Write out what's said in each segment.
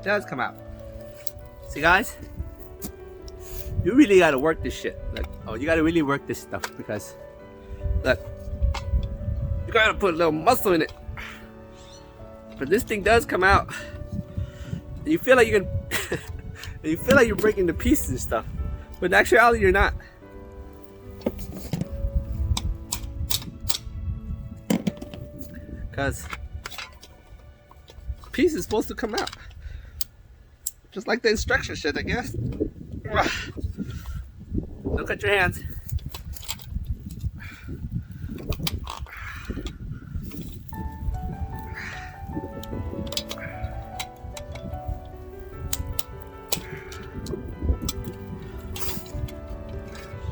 does come out. See, guys, you really gotta work this shit. Like, oh, you gotta really work this stuff because, look, you gotta put a little muscle in it. But this thing does come out. And you feel like you can, you feel like you're breaking the pieces and stuff, but in actuality, you're not. Because the piece is supposed to come out. Just like the instruction shit, I guess. Don't cut your hands.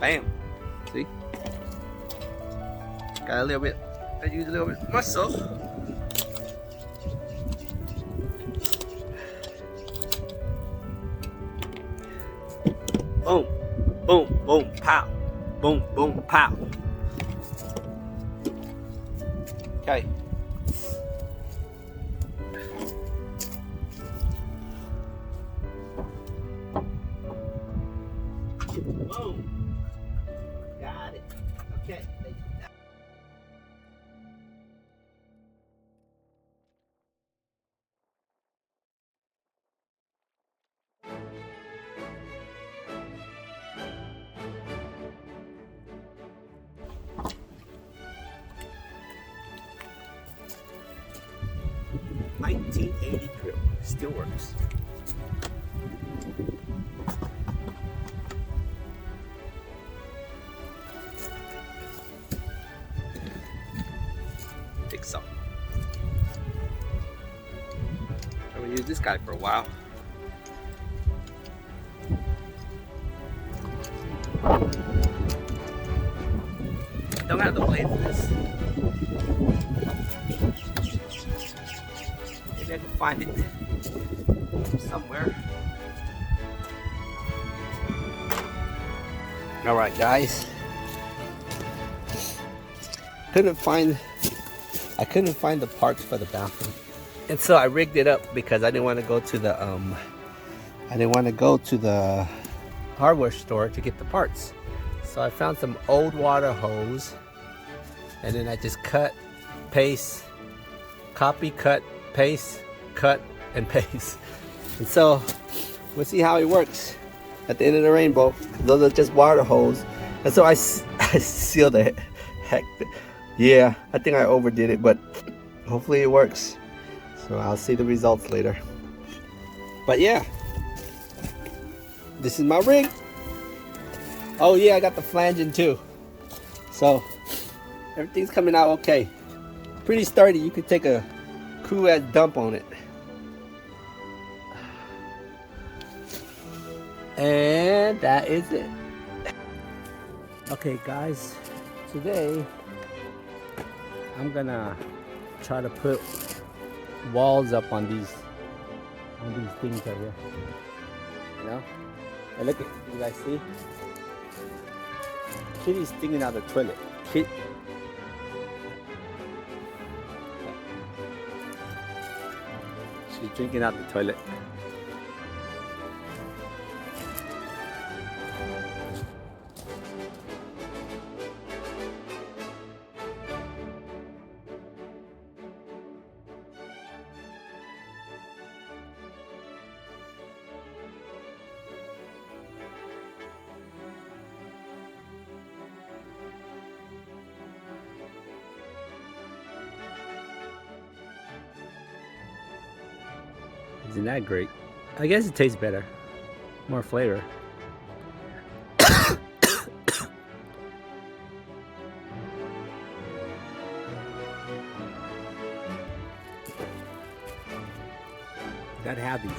Bam. See? Got a little bit. I use a little bit of muscle. Boom, boom, boom, pow. Boom, boom, pow. Okay. Boom. Got it. Okay. $19.80 drill. Still works. Take some. I'm gonna use this guy for a while. Don't have the blade for this. Maybe I can find it somewhere. Alright, guys. I couldn't find the parts for the bathroom. And so I rigged it up because I didn't want to go to the hardware store to get the parts. So I found some old water hose, and then I just cut, paste, copy, cut, paste, cut, and paste. And so we'll see how it works at the end of the rainbow. Those are just water hose. And so I sealed the heck. Yeah, I think I overdid it, but hopefully it works. So I'll see the results later. But yeah, this is my rig. Oh yeah, I got the flange in too. So everything's coming out okay. Pretty sturdy. You could take a cool ass dump on it. And that is it. Okay guys, today I'm gonna try to put walls up on these things right here. You know? And look at, you guys see? Kitty's sticking out the toilet. She's drinking out the toilet. Isn't that great? I guess it tastes better. More flavor. Gotta have these.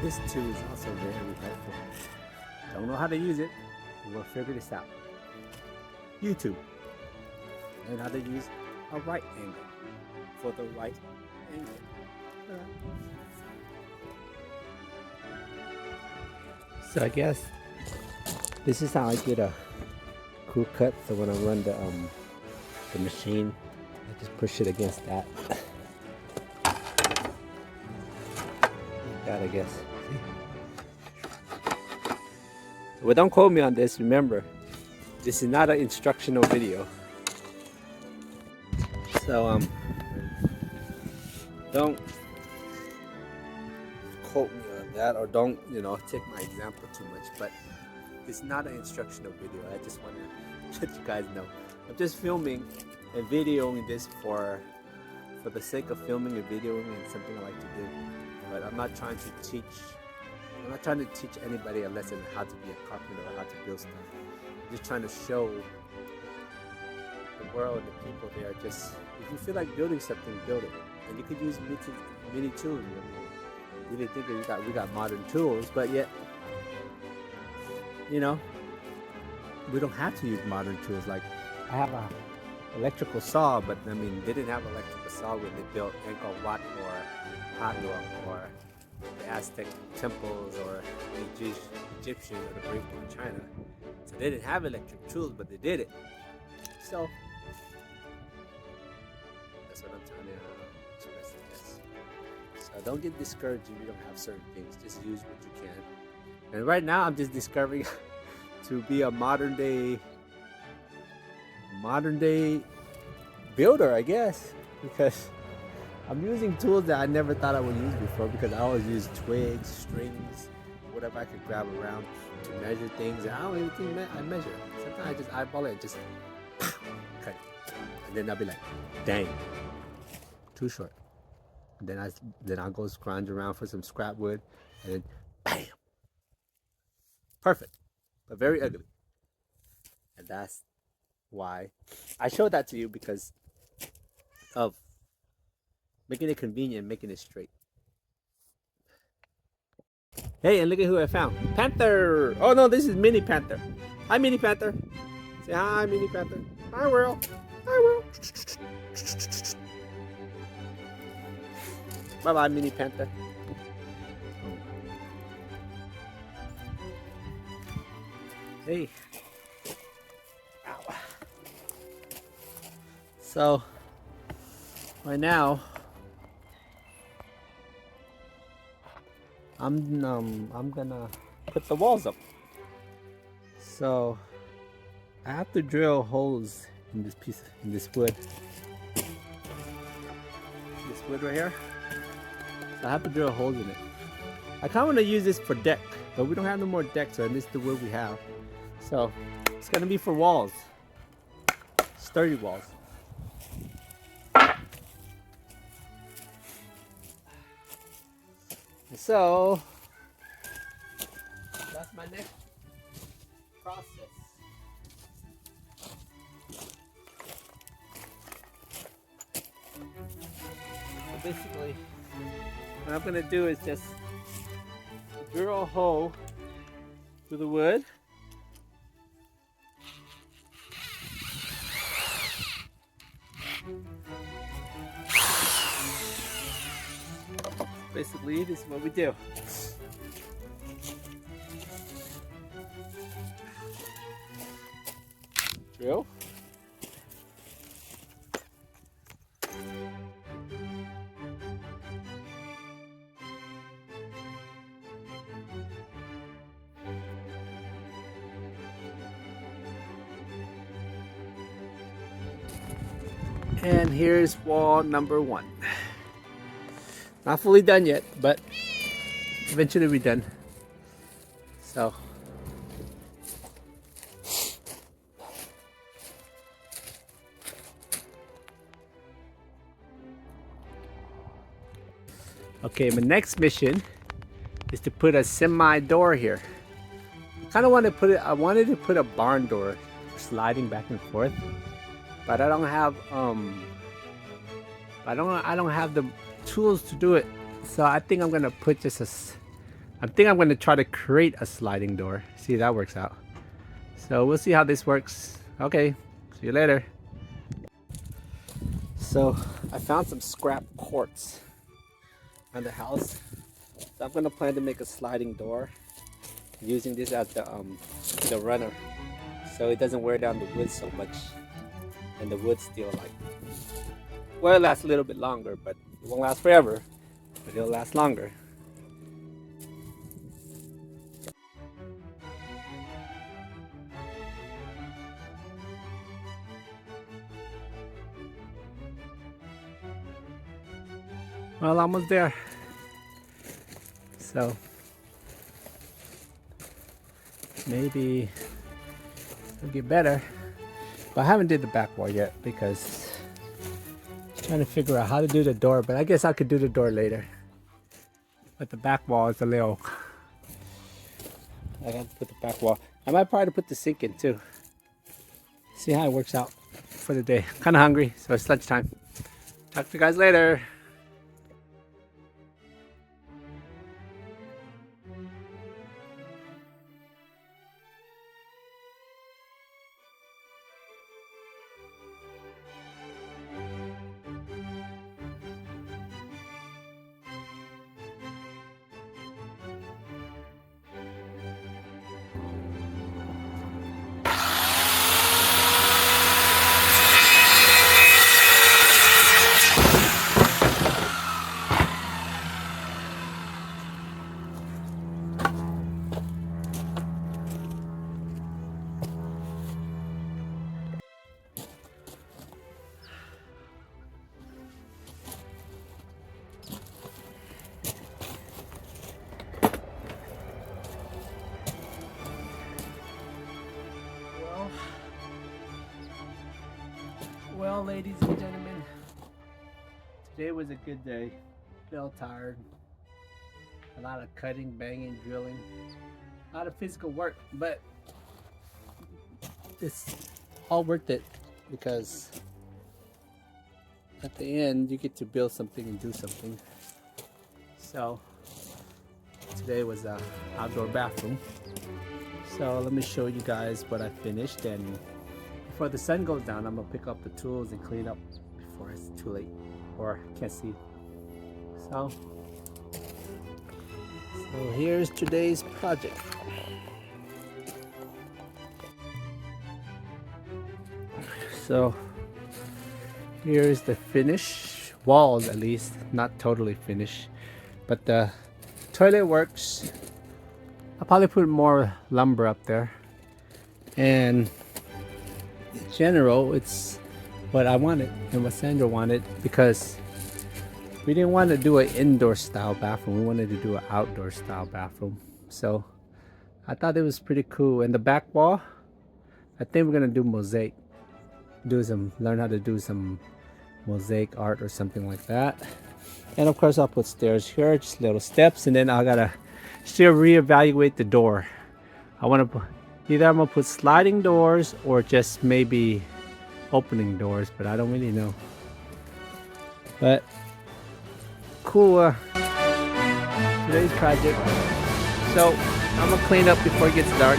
This tool is also very helpful. Don't know how to use it, we'll figure this out. YouTube. Learn how to use a right angle for the right angle. So I guess this is how I get a cool cut. So when I run the machine, I just push it against that. Like that, I guess. Well, don't quote me on this. Remember, this is not an instructional video. So don't quote me on that, or don't, you know, take my example too much. But it's not an instructional video. I just want to let you guys know. I'm just filming and videoing this for the sake of filming and videoing, and something I like to do. But I'm not trying to teach. I'm not trying to teach anybody a lesson on how to be a carpenter or how to build stuff. I'm just trying to show the world, the people there. Just if you feel like building something, build it. And you could use mini tools. You didn't think that we got modern tools, but yet, you know, we don't have to use modern tools. Like I have a electrical saw, but I mean, they didn't have electrical saw when they built Angkor Wat or Hanoi or the Aztec temples or the Egyptian or the Great Wall in China. So they didn't have electric tools, but they did it. So that's what I'm trying to express, I guess. So don't get discouraged if you don't have certain things. Just use what you can. And right now I'm just discovering to be a modern day builder, I guess, because I'm using tools that I never thought I would use before, because I always use twigs, strings, whatever I could grab around to measure things, and I don't even think I measure. Sometimes I just eyeball it and just cut it. And then I'll be like, dang, too short. And then I'll go scrounge around for some scrap wood, and then bam, perfect, but very ugly. And that's why I showed that to you, because of making it convenient, making it straight. Hey, and look at who I found. Panther! Oh no, this is Mini Panther. Hi, Mini Panther. Say hi, Mini Panther. Hi, world. Hi, world. Bye-bye, Mini Panther. Hey. Ow. So, right now, I'm gonna put the walls up. So I have to drill holes in this wood. This wood right here. So I have to drill holes in it. I kind of want to use this for deck, but we don't have no more decks, so this is the wood we have. So it's gonna be for walls, sturdy walls. So that's my next process. So basically, what I'm going to do is just drill a hole through the wood. Basically, this is what we do. Drill. And here's wall number 1. Not fully done yet, but eventually we're done. So okay, my next mission is to put a semi door here. I wanted to put a barn door for sliding back and forth, but I don't have I don't have the tools to do it. So I think I'm gonna put just I think I'm going to try to create a sliding door. See if that works out. So we'll see how this works. Okay, see you later. So I found some scrap quartz on the house. So I'm going to plan to make a sliding door using this as the runner, so it doesn't wear down the wood so much, and the wood still like, well, it lasts a little bit longer, but it won't last forever, but it'll last longer. Well, almost there. So maybe it'll get better, but I haven't did the back wall yet because I'm trying to figure out how to do the door, but I guess I could do the door later. But the back wall is a little, I have to put the back wall. I might probably put the sink in too. See how it works out for the day. Kind of hungry, so it's lunchtime. Talk to you guys later. Well, ladies and gentlemen, today was a good day. Felt tired. A lot of cutting, banging, drilling. A lot of physical work, but it's all worth it because at the end you get to build something and do something. So today was an outdoor bathroom. So let me show you guys what I finished, and before the sun goes down, I'm gonna pick up the tools and clean up before it's too late or can't see. So here's today's project. So here's the finish, walls at least, not totally finished, but the toilet works. I'll probably put more lumber up there, and in general it's what I wanted and what Sandra wanted, because we didn't want to do an indoor style bathroom, we wanted to do an outdoor style bathroom. So I thought it was pretty cool. And the back wall, I think we're gonna do mosaic, learn how to do some mosaic art or something like that. And of course I'll put stairs here, just little steps, and then I gotta still reevaluate the door. I want to either I'm gonna put sliding doors or just maybe opening doors, but I don't really know. But cool today's project. So I'm gonna clean up before it gets dark.